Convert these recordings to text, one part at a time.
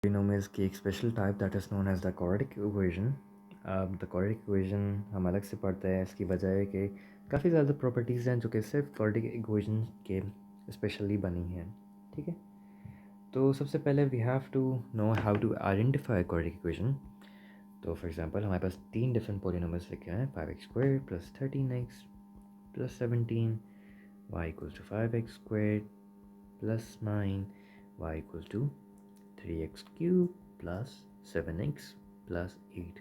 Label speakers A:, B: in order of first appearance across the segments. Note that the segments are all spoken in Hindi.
A: Polynomials की एक special type that is known as the quadratic equation. अब द क्वाड्रेटिक इक्वेशन हम अलग से पढ़ते हैं. इसकी वजह है कि काफ़ी ज़्यादा प्रॉपर्टीज़ हैं जो कि सिर्फ क्वाड्रेटिक इक्वेशन के स्पेशली बनी हैं. ठीक है, तो सबसे पहले we have to know how to identify quadratic equation. तो फॉर एग्जांपल हमारे पास 3 डिफरेंट पोलिनोमियल्स लिखे हैं. 5x² + 13x + 17 y = 5x² + 9 y = 3x³ + 7x + 8.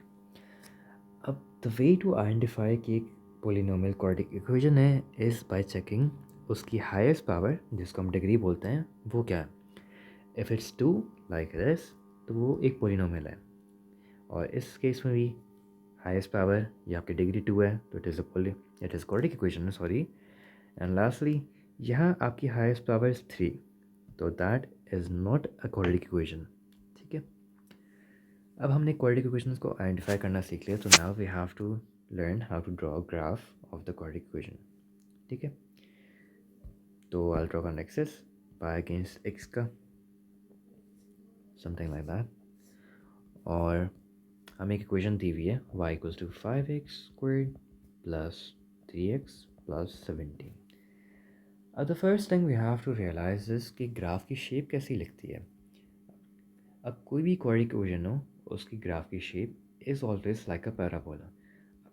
A: अब द वे टू आइडेंटिफाई कि एक पोलिनोमियल क्वाड्रेटिक इक्वेशन है इज़ बाय चेकिंग उसकी हाईएस्ट पावर, जिसको हम डिग्री बोलते हैं, वो क्या है. इफ़ इट्स 2 लाइक दिस तो वो एक पोलिनोमियल है. और इस केस में भी हाईएस्ट पावर या आपकी डिग्री 2 है तो it is quadratic equation. Sorry. And lastly यहाँ आपकी हाईएस्ट पावर इज़ 3 तो that is not a quadratic equation. ठीक है, अब हमने क्वाड्रेटिक इक्वेशंस को आइडेंटिफाई करना सीख लिया. तो now we have to learn how to draw graph of the quadratic equation. ठीक है, तो I draw an axis pi against x का समथिंग लाइक दैट. और हमें एक इक्वेशन दी हुई है y = 5x² + 3x + 17. अब the first thing we have to realize is कि ग्राफ की शेप कैसी लिखती है. अब कोई भी क्वाड्रेटिक इक्वेशन हो उसकी ग्राफ की shape is always like a parabola.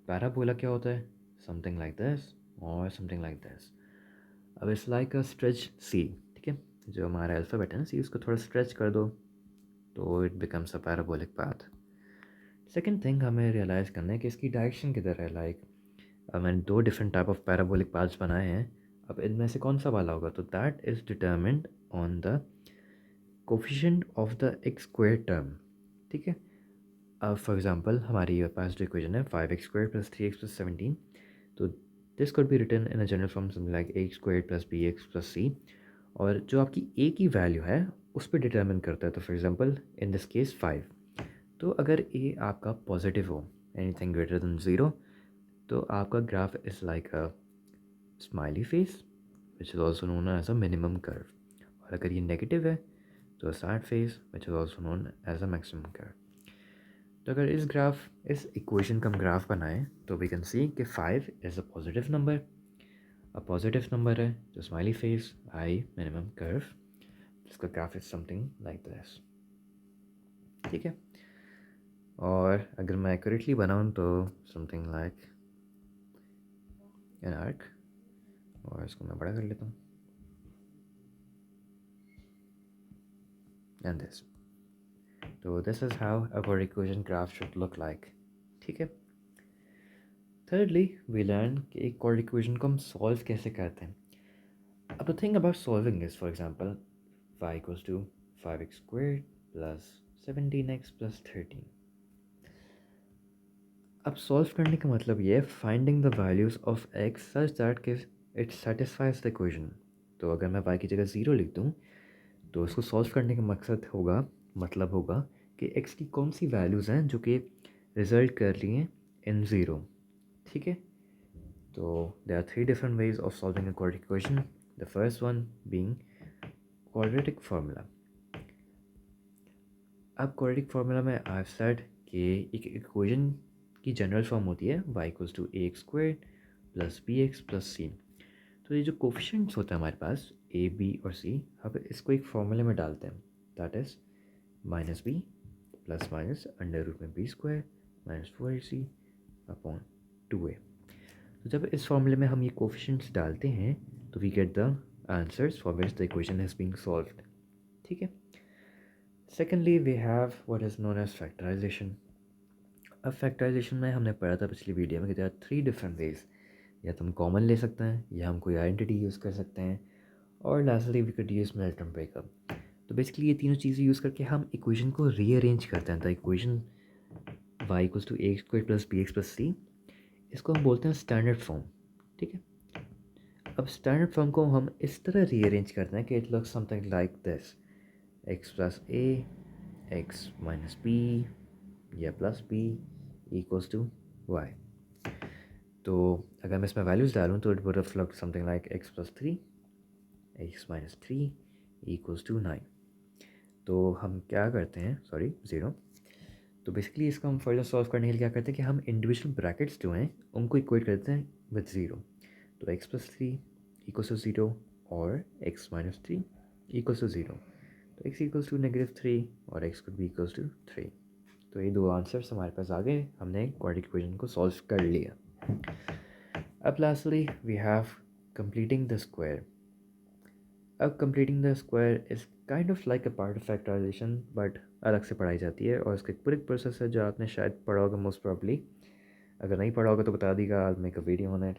A: Parabola क्या होता है? समथिंग लाइक दिस और समथिंग लाइक दिस. अब इट्स लाइक अ स्ट्रेच सी. ठीक है, जो हमारा अल्फ़ाबेट है ना सी, उसको थोड़ा स्ट्रेच कर दो तो it becomes a parabolic path. Second thing हमें रियलाइज़ करना है कि इसकी डायरेक्शन किधर है. लाइक मैंने 2 different type of parabolic paths बनाए हैं. अब इनमें से कौन सा वाला होगा, तो that is determined on the coefficient of the x² term. ठीक है, अब फॉर एग्जांपल हमारी पास जो इक्वेशन है 5x² + 3x + 17, तो this could be written in a general form something like a² + bx + c. और जो आपकी a की वैल्यू है उस पर डिटर्मिन करता है. तो for example in this case 5. तो अगर a आपका पॉजिटिव हो, एनीथिंग ग्रेटर देन 0, तो आपका graph is like a smiley face which is also known as a minimum curve. और अगर ये नेगेटिव है तो sad face which is also known as a maximum curve. तो अगर इस इक्वेशन का हम ग्राफ बनाएं तो वी कैन सी कि 5 इज़ अ पॉजिटिव नंबर है, तो स्माइली फेस आई मिनिमम कर्व, जिसका graph is something like this. ठीक है, और अगर मैं एक्यूरेटली बनाऊँ तो समथिंग लाइक एन आर्क. और इसको मैं बड़ा कर लेता हूँ एंड दिस. तो this is how our equation graph should look like. ठीक है, थर्डली वी लर्न कि एक क्वाड्रेटिक इक्वेशन को हम सॉल्व कैसे करते हैं. अब the thing about solving is for example y = 5x² + 17x + 13. अब सॉल्व करने का मतलब ये है finding the values of x such that कि इट सेटिस्फाइज द इक्वेशन. तो अगर मैं y की जगह 0 लिख दूँ तो इसको सॉल्व करने का मतलब होगा कि x की कौन सी वैल्यूज़ हैं जो कि रिजल्ट कर रही हैं इन 0. ठीक है, तो there are 3 different ways of solving a quadratic equation. The first one being quadratic formula. अब quadratic formula में आई हैव सेड कि एक इक्वेशन की जनरल फॉर्म होती है y = ax² + bx + c. तो ये जो कोफिशिएंट्स होते हैं हमारे पास a, b और c, अब इसको एक फॉर्मूले में डालते हैं. That is -b ± √b² - 4ac / 2a. तो जब इस फॉर्मूले में हम ये कोफिशिएंट्स डालते हैं तो we get the answers for which the equation has been solved. ठीक है, secondly we have what is known as factorization. अब फैक्टराइजेशन में हमने पढ़ा था पिछली वीडियो में कि देयर आर 3 डिफरेंट वेज. या तो हम कॉमन ले सकते हैं, या हम कोई आइडेंटिटी यूज़ कर सकते हैं, और lastly we could use Milton breakup. तो बेसिकली ये तीनों चीज़ें यूज़ करके हम इक्वेशन को रीअरेंज करते हैं. The equation y = ax² + bx + c, इसको हम बोलते हैं स्टैंडर्ड फॉर्म. ठीक है, अब स्टैंडर्ड फॉर्म को हम इस तरह रीअरेंज करते हैं कि it looks something like this: x + a x - b या +b = y. तो अगर मैं इसमें वैल्यूज़ डालूँ तो it would have looked something like x + 3 x - 3 = 9. तो हम क्या करते हैं, सॉरी 0। तो बेसिकली इसको हम फर्दर सॉल्व करने के लिए क्या करते हैं कि हम इंडिविजुअल ब्रैकेट्स जो हैं उनको इक्वेट करते हैं विद 0। तो x+3 इक्वल्स टू 0 और x-3 इक्वल्स टू 0। तो x इक्वल्स टू -3 और x could be equals to 3। तो ये दो आंसर्स हमारे पास आ गए, हमने क्वाड्रेटिक इक्वेशन को सॉल्व कर लिया। अब lastly we have completing the square. अब completing the square is kind of like a part of factorization, but अलग से पढ़ाई जाती है और इसका एक पूरी प्रोसेस है जो आपने शायद पढ़ा होगा मोस्ट प्रॉब्ली। अगर नहीं पढ़ा होगा तो बता दीजिएगा, I make a video on it.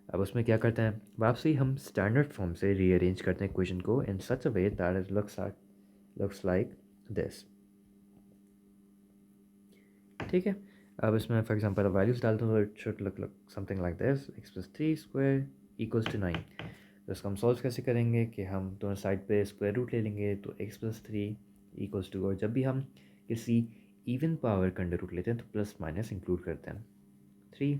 A: अब उसमें क्या करते हैं, वापसी हम स्टैंडर्ड फॉर्म से रीअरेंज करते हैं इक्वेशन को in such a way that is looks like this. ठीक है, अब इसमें फॉर एग्जांपल वैल्यूज डालते हैं तो it should look something like this, x+3 square equals to 9। तो इसको हम सॉल्व कैसे करेंगे कि हम दोनों साइड पे स्क्वायर रूट ले लेंगे, तो x+3 इक्वल्स टू, और जब भी हम किसी इवन पावर का अंडर रूट लेते हैं तो प्लस माइनस इंक्लूड करते हैं 3।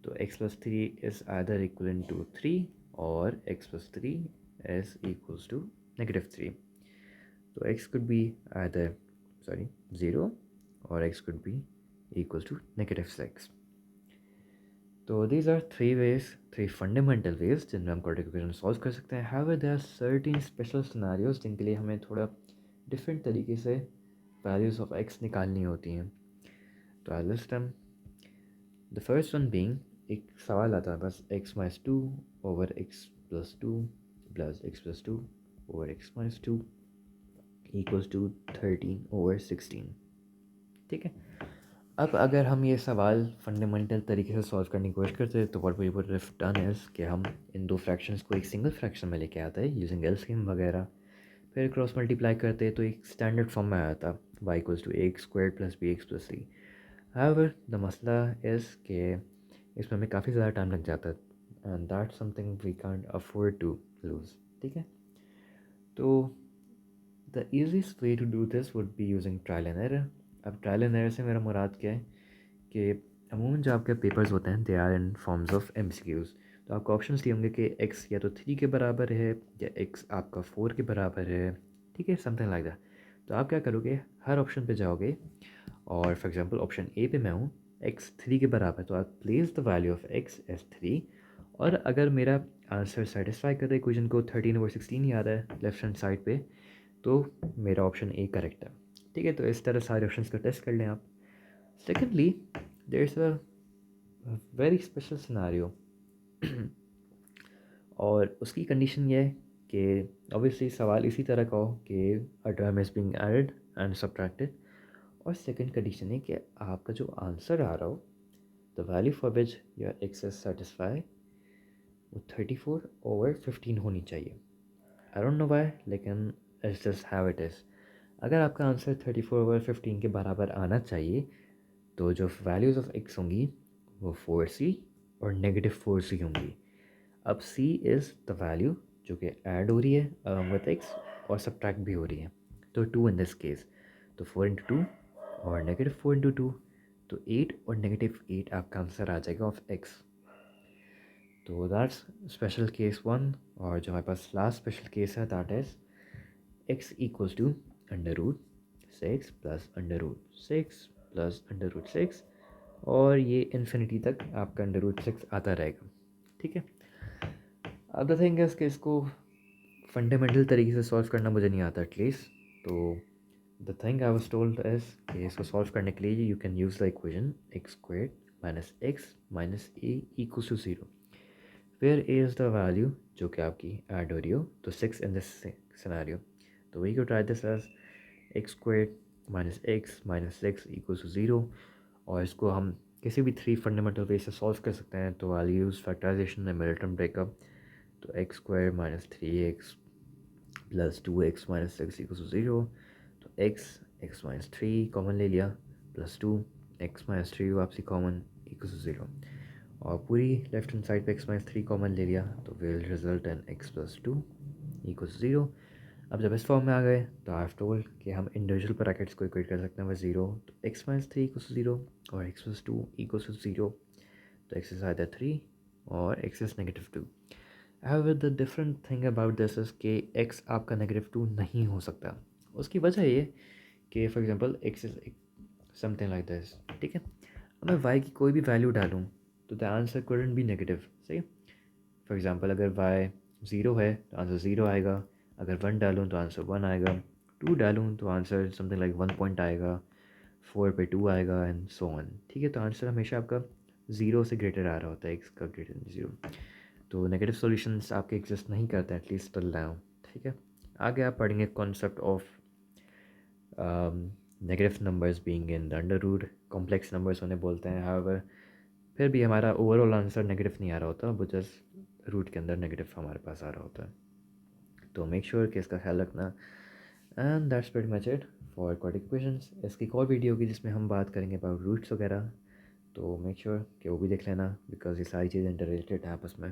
A: तो x+3 is either equal to 3 और x+3 इज इक्वल्स टू -3। तो x could be either 0 और x could be equals to -6. तो these are three fundamental ways जिनमें हम quadratic equation सॉल्व कर सकते हैं। However, there are certain special scenarios जिनके लिए हमें थोड़ा डिफरेंट तरीके से values of x निकालनी होती हैं। तो I'll list them. The first one being, एक सवाल आता है बस x-2 over x+2 plus x+2 over x-2 equals to 13 over 16। ठीक है, अब अगर हम ये सवाल फंडामेंटल तरीके से सॉल्व करने की कोशिश करते हैं तो what we would have done is कि हम इन दो फ्रैक्शंस को एक सिंगल फ्रैक्शन में लेके आते हैं यूजिंग एलसीएम वगैरह, फिर क्रॉस मल्टीप्लाई करते तो एक स्टैंडर्ड फॉर्म में आया था y equals to a² + bx+c। However the मसला इज़ कि इसमें हमें काफ़ी ज़्यादा टाइम लग जाता है and that's something we can't afford to lose. ठीक है, तो the easiest way to do this would be using trial and error. अब ट्रायल एंड एरर से मेरा मुराद क्या है कि अमूमन जो आपके पेपर्स होते हैं they are in forms of MCQs. तो आपको ऑप्शंस दिए होंगे कि x या तो 3 के बराबर है या x आपका 4 के बराबर है। ठीक है, समथिंग लाइक दैट। तो आप क्या करोगे, हर ऑप्शन पे जाओगे और फॉर एग्जांपल ऑप्शन ए पे मैं हूँ, x 3 के बराबर, तो आप place the value of x as 3। और अगर मेरा आंसर सेटिस्फाई कर रहा है इक्वेशन को, 13/16 याद है लेफ्ट हैंड साइड पे, तो मेरा ऑप्शन ए करेक्ट है। ठीक है, तो इस तरह सारे ऑप्शंस का टेस्ट कर लें आप। Secondly there is a very special scenario और उसकी कंडीशन ये है कि ऑब्वियसली सवाल इसी तरह का हो कि a term is being added and subtracted, और सेकंड कंडीशन है कि आपका जो आंसर आ रहा हो the value for which your x is satisfy वो 34/15 होनी चाहिए। आई डोंट नो व्हाई, लेकिन it's just how it is. अगर आपका आंसर 34/15 के बराबर आना चाहिए तो जो वैल्यूज़ ऑफ एक्स होंगी वो 4c और -4c होंगी। अब c इज़ द वैल्यू जो कि ऐड हो रही है विद x और सब्ट्रैक्ट भी हो रही है, तो 2 इन दिस केस, तो 4 × 2 और -4 × 2, तो 8 और -8 आपका आंसर आ जाएगा ऑफ x। तो दैट्स स्पेशल केस 1। और जो हमारे पास लास्ट स्पेशल केस है that is x equals to √6 + √6 + √6, और ये इन्फिनिटी तक आपका √6 आता रहेगा। ठीक है, अब द थिंग इज़ कि इसको फंडामेंटल तरीके से सॉल्व करना मुझे नहीं आता एटलीस्ट। तो the thing I was told is कि इसको सॉल्व करने के लिए you can use the equation x² - x - a equals to 0, where a is the value जो कि आपकी ऐड हो रही हो, तो 6 इन दिस सिनेरियो। तो we can try this as x² - x - 6 equals to 0, और इसको हम किसी भी 3 फंडामेंटल वे से सॉल्व कर सकते हैं। तो I use factorization and middle breakup. तो x² - 3x + 2x - 6 equals to 0। तो x - 3 कॉमन ले लिया, +2 x - 3 वापसी कॉमन इक्वल्स टू 0, और पूरी लेफ्ट हैंड साइड पे x - 3 कॉमन ले लिया, तो will result in x + 2 equals 0। अब जब इस फॉर्म में आ गए तो आई हैव टोल्ड कि हम इंडिविजुअल ब्रैकेट्स को इक्वेट कर सकते हैं विद 0। तो x - 3 इक्वल्स 0 और x + 2 इक्वल्स टू 0, तो x इज आइदर 3 और x is -2। However, the different thing about this is कि x आपका -2 नहीं हो सकता। उसकी वजह ये कि for example x is something like this, ठीक है। अब मैं वाई की कोई भी वैल्यू डालूँ तो the answer couldn't B negative, सही। फॉर एग्जांपल अगर वाई 0 है तो आंसर 0 आएगा, अगर 1 डालूँ तो आंसर 1 आएगा, 2 डालूँ तो आंसर समथिंग लाइक 1 पॉइंट आएगा, 4 पे 2 आएगा एंड सो ऑन, ठीक है। तो आंसर हमेशा आपका 0 से ग्रेटर आ रहा होता है, एक्स का ग्रेटर देन 0। तो नेगेटिव सॉल्यूशंस आपके एग्जिस्ट नहीं करते, एटलीस्ट टिल नाउ, ठीक है। आगे आप पढ़ेंगे concept of negative numbers being in the under root, complex numbers उन्हें बोलते हैं। हाउएवर फिर भी हमारा ओवरऑल आंसर नेगेटिव नहीं आ रहा होता, वो जस्ट रूट के अंदर नेगेटिव हमारे पास आ रहा होता है। तो मेक श्योर कि इसका ख्याल रखना। And that's pretty much it for quadratic equations. इसकी एक और वीडियो होगी जिसमें हम बात करेंगे अबाउट रूट्स वगैरह, तो मेक श्योर कि वो भी देख लेना, बिकॉज ये सारी चीज़ें इंटर रिलेटेड हैं आपस में।